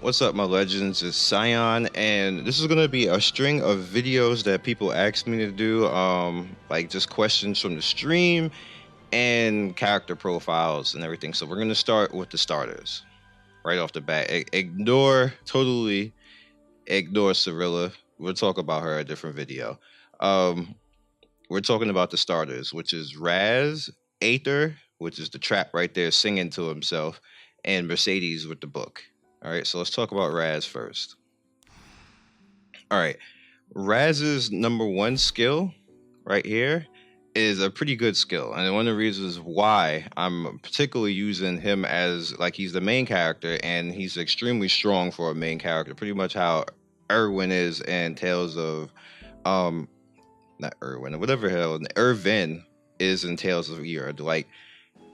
What's up, my legends? It's Scion, and this is gonna be a string of videos that people asked me to do, like just questions from the stream and character profiles and everything. So we're gonna start with the starters right off the bat. Totally ignore Cirilla. We'll talk about her in a different video. Um, we're talking about the starters, which is Raz, Aither, which is the trap right there singing to himself, and Mercedes with the book. All right, so let's talk about Raz first. All right, Raz's number one skill right here is a pretty good skill, and one of the reasons why I'm particularly using him as like he's the main character, and he's extremely strong for a main character, pretty much how Erwin is in Tales of um not Erwin, whatever hell Irvin is in Tales of Ear. Like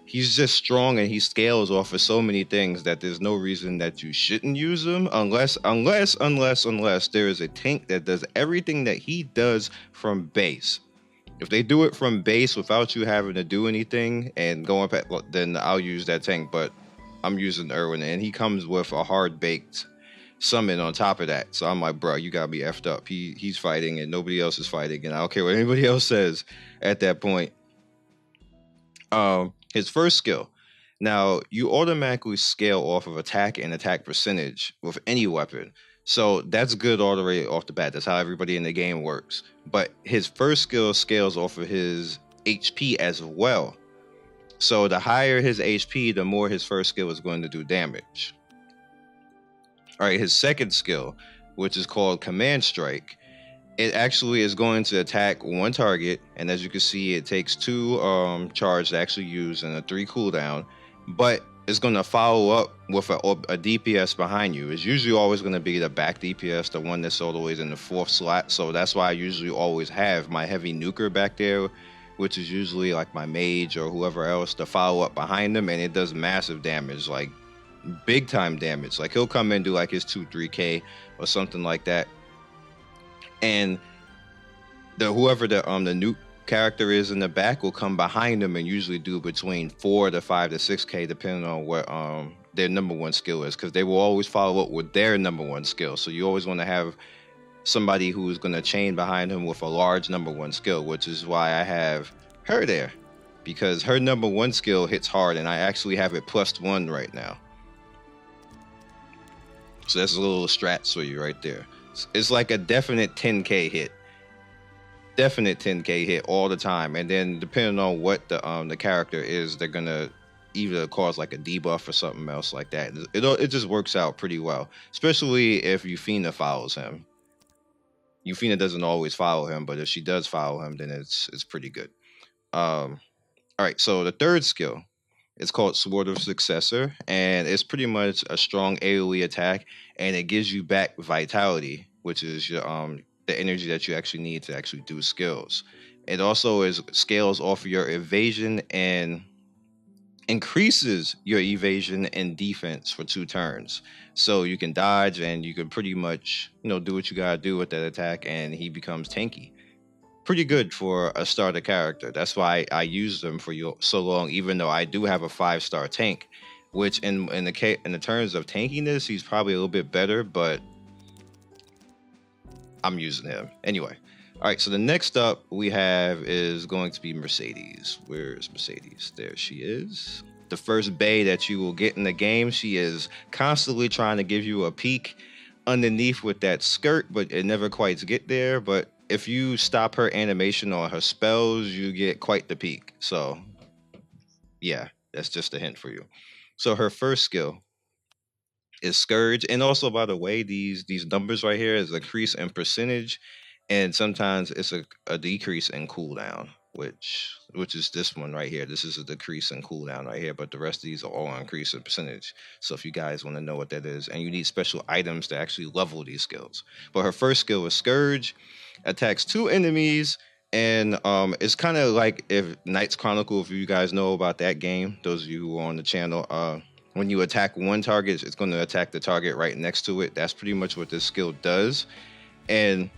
he's just strong and he scales off of so many things that there's no reason that you shouldn't use him unless there is a tank that does everything that he does from base. If they do it from base without you having to do anything and going back, well, then I'll use that tank. But I'm using Irwin, and he comes with a hard baked summon on top of that. So I'm like, bro, you got me effed up. He's fighting and nobody else is fighting, and I don't care what anybody else says at that point. His first skill. Now, you automatically scale off of attack and attack percentage with any weapon. So that's good all the way off the bat. That's how everybody in the game works. But his first skill scales off of his HP as well. So the higher his HP, the more his first skill is going to do damage. All right, his second skill, which is called Command Strike, it actually is going to attack one target, and as you can see, it takes 2 charge to actually use and a 3 cooldown, but it's going to follow up with a DPS behind you. It's usually always going to be the back DPS, the one that's always in the 4th slot, so that's why I usually always have my heavy nuker back there, which is usually like my mage or whoever else to follow up behind them, and it does massive damage, like big time damage. Like he'll come in and do like his 2-3k or something like that, and whoever the nuke character is in the back will come behind them and usually do between 4 to 5 to 6k depending on what their number one skill is, because they will always follow up with their number one skill. So you always want to have somebody who's going to chain behind him with a large number one skill, which is why I have her there, because her number one skill hits hard, and I actually have it +1 right now. So that's a little strats for you right there. It's like a definite 10k hit. Definite 10k hit all the time, and then depending on what the character is, they're gonna either cause like a debuff or something else like that. It just works out pretty well, especially if Euphina follows him. Euphina doesn't always follow him, but if she does follow him, then it's pretty good. All right, so the third skill, it's called Sword of Successor, and it's pretty much a strong AoE attack, and it gives you back vitality, which is your the energy that you actually need to actually do skills. It also scales off of your evasion and increases your evasion and defense for 2 turns. So you can dodge and you can pretty much, do what you gotta do with that attack, and he becomes tanky. Pretty good for a starter character. That's why I used them for so long, even though I do have a 5-star tank, which in the terms of tankiness, he's probably a little bit better, but I'm using him anyway. All right, so the next up we have is going to be Mercedes. Where is Mercedes? There she is. The first bae that you will get in the game. She is constantly trying to give you a peek underneath with that skirt, but it never quite gets there. But if you stop her animation on her spells, you get quite the peek. So yeah, that's just a hint for you. So her first skill is Scourge, and also, by the way, these numbers right here is a increase in percentage, and sometimes it's a decrease in cooldown, which is this one right here. This is a decrease in cooldown right here, but the rest of these are all increase in percentage. So if you guys want to know what that is, and you need special items to actually level these skills. But her first skill is Scourge, attacks 2 enemies, and it's kind of like if Knights Chronicle, if you guys know about that game, those of you who are on the channel, when you attack one target, it's going to attack the target right next to it. That's pretty much what this skill does. And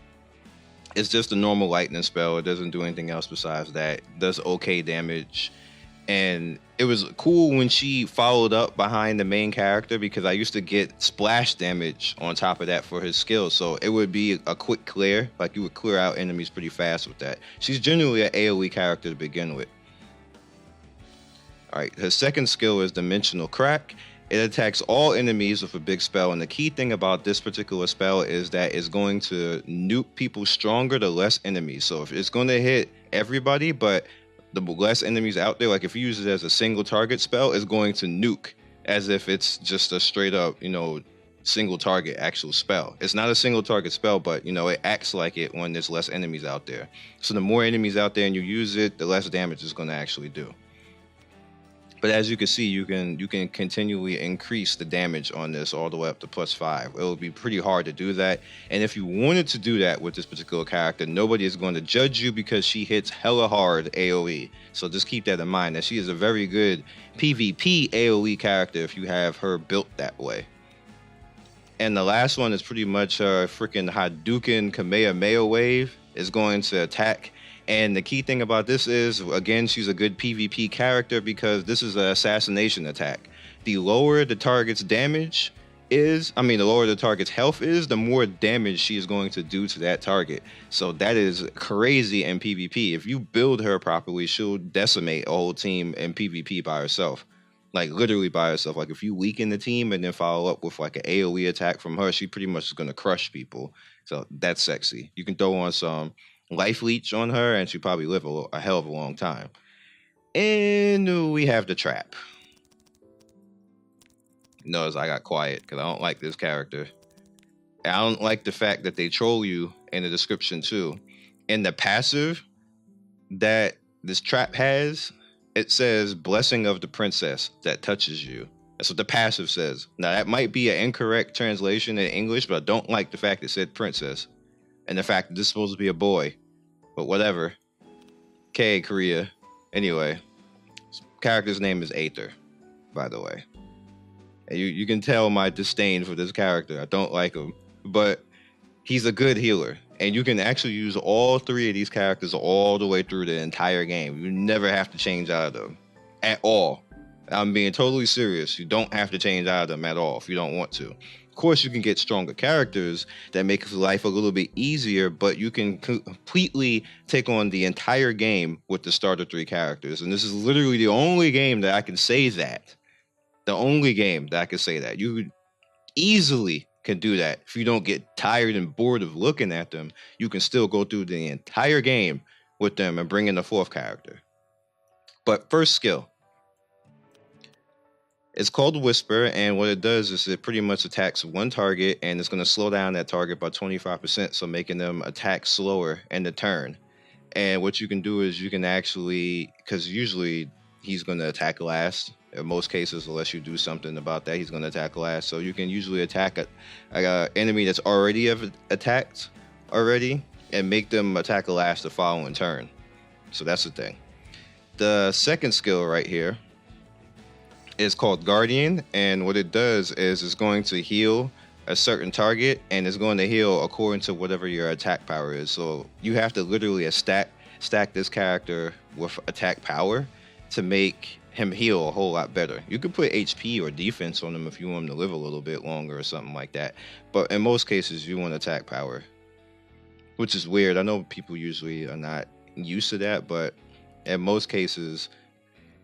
it's just a normal lightning spell. It doesn't do anything else besides that. It does okay damage. And it was cool when she followed up behind the main character, because I used to get splash damage on top of that for his skill. So it would be a quick clear, like you would clear out enemies pretty fast with that. She's generally an AoE character to begin with. All right, her second skill is Dimensional Crack. It attacks all enemies with a big spell, and the key thing about this particular spell is that it's going to nuke people stronger the less enemies. So if it's going to hit everybody, but the less enemies out there, like if you use it as a single target spell, it's going to nuke as if it's just a straight up, single target actual spell. It's not a single target spell, but it acts like it when there's less enemies out there. So the more enemies out there and you use it, the less damage it's going to actually do. But as you can see, you can continually increase the damage on this all the way up to +5. It'll be pretty hard to do that. And if you wanted to do that with this particular character, nobody is going to judge you because she hits hella hard AoE. So just keep that in mind, that she is a very good PvP AoE character if you have her built that way. And the last one is pretty much her freaking Hadouken Kamehameha wave is going to attack. And the key thing about this is, again, she's a good PvP character because this is an assassination attack. The lower the target's damage is, the lower the target's health is, the more damage she is going to do to that target. So that is crazy in PvP. If you build her properly, she'll decimate a whole team in PvP by herself. Like literally by herself. Like if you weaken the team and then follow up with like an AoE attack from her, she pretty much is going to crush people. So that's sexy. You can throw on some life leech on her and she'll probably live a hell of a long time. And we have the trap. Notice I got quiet because I don't like this character. I don't like the fact that they troll you in the description too. In the passive that this trap has, it says blessing of the princess that touches you. That's what the passive says. Now that might be an incorrect translation in English, but I don't like the fact it said princess. And the fact that this is supposed to be a boy. But whatever. Okay, Korea. Anyway, character's name is Aither, by the way. And you can tell my disdain for this character. I don't like him. But he's a good healer. And you can actually use all three of these characters all the way through the entire game. You never have to change out of them. At all. I'm being totally serious. You don't have to change out of them at all if you don't want to. Of course, you can get stronger characters that make life a little bit easier, but you can completely take on the entire game with the starter 3 characters. And this is literally the only game that I can say that. The only game that I can say that. You easily can do that. If you don't get tired and bored of looking at them, you can still go through the entire game with them and bring in the 4th character. But first skill. It's called Whisper, and what it does is it pretty much attacks one target, and it's going to slow down that target by 25%, so making them attack slower in the turn. And what you can do is you can actually, because usually he's going to attack last. In most cases, unless you do something about that, he's going to attack last. So you can usually attack a enemy that's already attacked already and make them attack last the following turn. So that's the thing. The second skill right here is called Guardian, and what it does is it's going to heal a certain target, and it's going to heal according to whatever your attack power is. So you have to literally stack this character with attack power to make him heal a whole lot better. You could put HP or defense on him if you want him to live a little bit longer or something like that, but in most cases you want attack power, which is weird. I know people usually are not used to that, but in most cases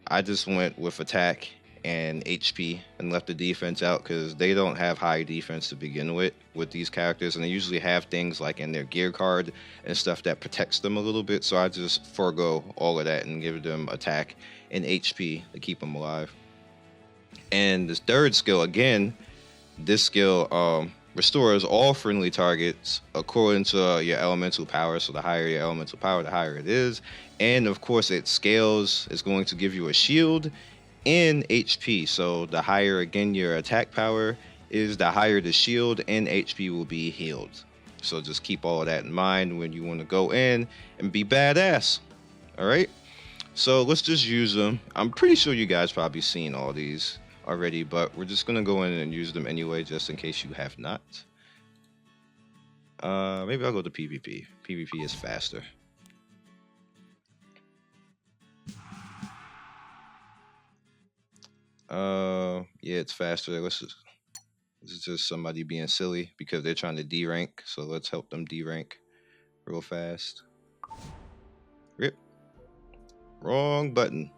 I just went with attack and HP and left the defense out because they don't have high defense to begin with these characters, and they usually have things like in their gear card and stuff that protects them a little bit. So I just forego all of that and give them attack and HP to keep them alive. And this third skill, again, this skill restores all friendly targets according to your elemental power. So the higher your elemental power, the higher it is. And of course it scales. It's going to give you a shield in HP. So the higher again your attack power is, the higher the shield, and HP will be healed. So just keep all of that in mind when you want to go in and be badass. All right, so let's just use them. I'm pretty sure you guys probably seen all these already, but we're just gonna go in and use them anyway, just in case you have not. Maybe I'll go to PvP. PvP is faster. Yeah, it's faster. This is just somebody being silly because they're trying to D rank. So let's help them D rank real fast. Rip. Wrong button.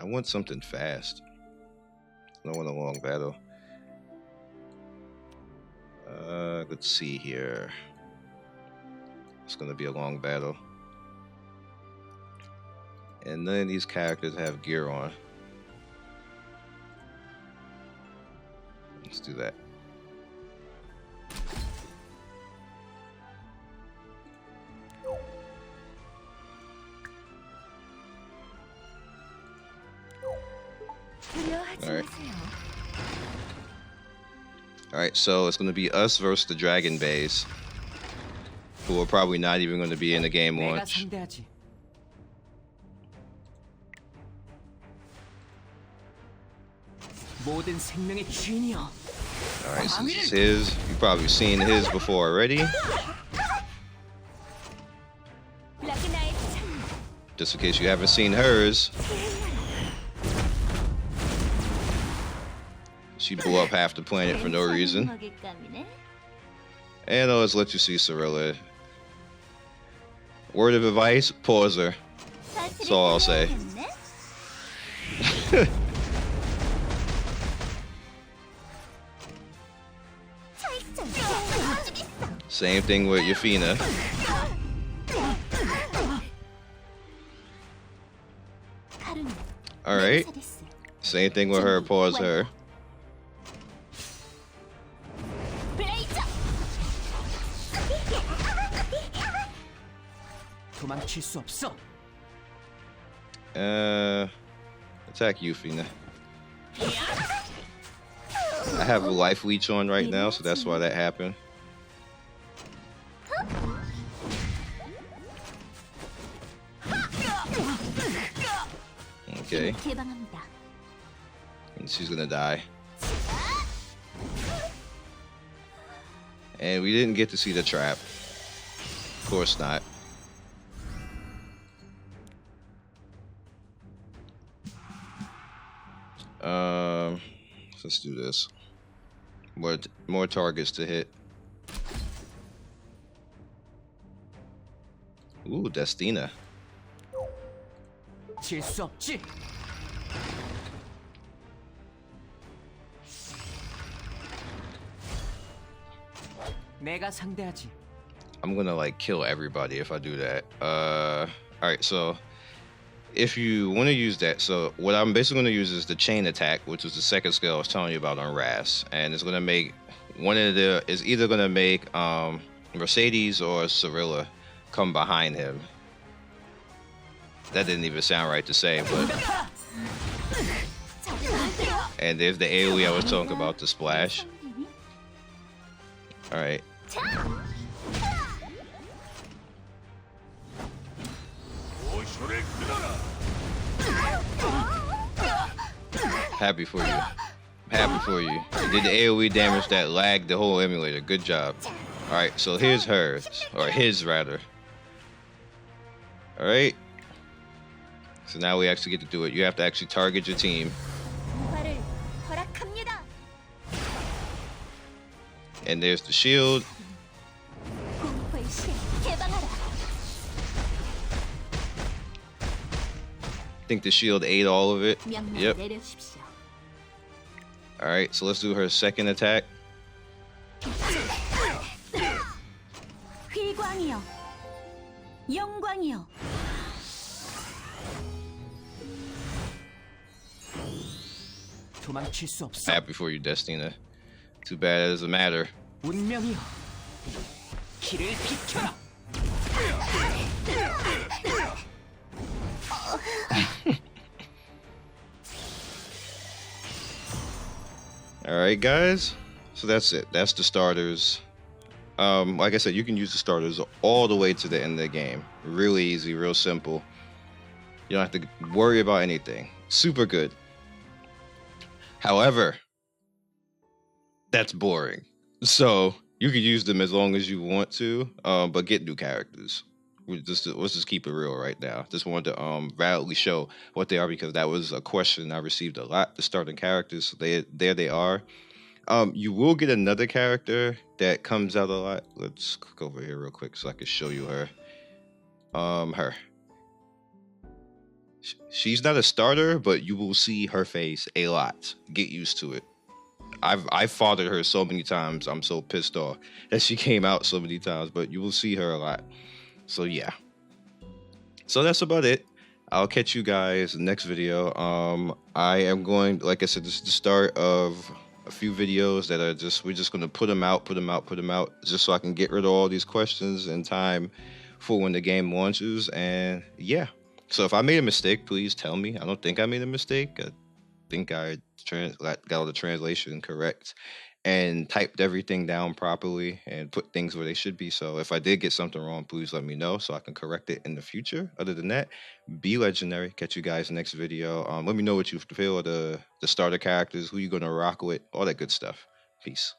I want something fast. I don't want a long battle. Let's see here. It's gonna be a long battle. And none of these characters have gear on. Let's do that. Alright, so it's going to be us versus the Dragon Bays, who are probably not even going to be in the game launch. Alright, so this is his. You've probably seen his before already. Just in case you haven't seen hers. She blew up half the planet for no reason. And let's let you see Cirilla. Word of advice, pause her. That's all I'll say. Same thing with Yafina. Alright. Same thing with her, pause her. Attack Yufina. I have a life leech on right now, so that's why that happened. Okay. And she's gonna die. And we didn't get to see the trap. Of course not. Let's do this. More targets to hit. Ooh, Destina. I'm gonna like kill everybody if I do that. Alright, so if you want to use that, so what I'm basically going to use is the chain attack, which was the second skill I was telling you about on Ras, and it's going to make is either going to make Mercedes or Cirilla come behind him. That didn't even sound right to say, but and there's the AoE I was talking about, the splash. All right. Happy for you. Happy for you. You did the AoE damage that lagged the whole emulator. Good job. Alright, so here's hers. Or his, rather. Alright. So now we actually get to do it. You have to actually target your team. And there's the shield. I think the shield ate all of it. Yep. Alright, so let's do her second attack. Happy for you, Destina. Too bad it doesn't matter. Alright guys, so that's it. That's the starters. Like I said, you can use the starters all the way to the end of the game. Really easy, real simple. You don't have to worry about anything. Super good. However, that's boring. So You could use them as long as you want to, but get new characters. Let's just keep it real right now. Just wanted to validly show what they are because that was a question I received a lot. The starting characters, so they are. You will get another character that comes out a lot. Let's click over here real quick so I can show you her. Her. She's not a starter, but you will see her face a lot. Get used to it. I've fathered her so many times. I'm so pissed off that she came out so many times, but you will see her a lot. So yeah. So that's about it. I'll catch you guys next video. I am going, like I said, this is the start of a few videos that are just, we're just going to put them out, just so I can get rid of all these questions in time for when the game launches. And yeah. So if I made a mistake, please tell me. I don't think I made a mistake. I think I got all the translation correct and typed everything down properly and put things where they should be. So if I did get something wrong, please let me know so I can correct it in the future. Other than that, be legendary. Catch you guys next video. Let me know what you feel of the starter characters, who you're gonna rock with, all that good stuff. Peace.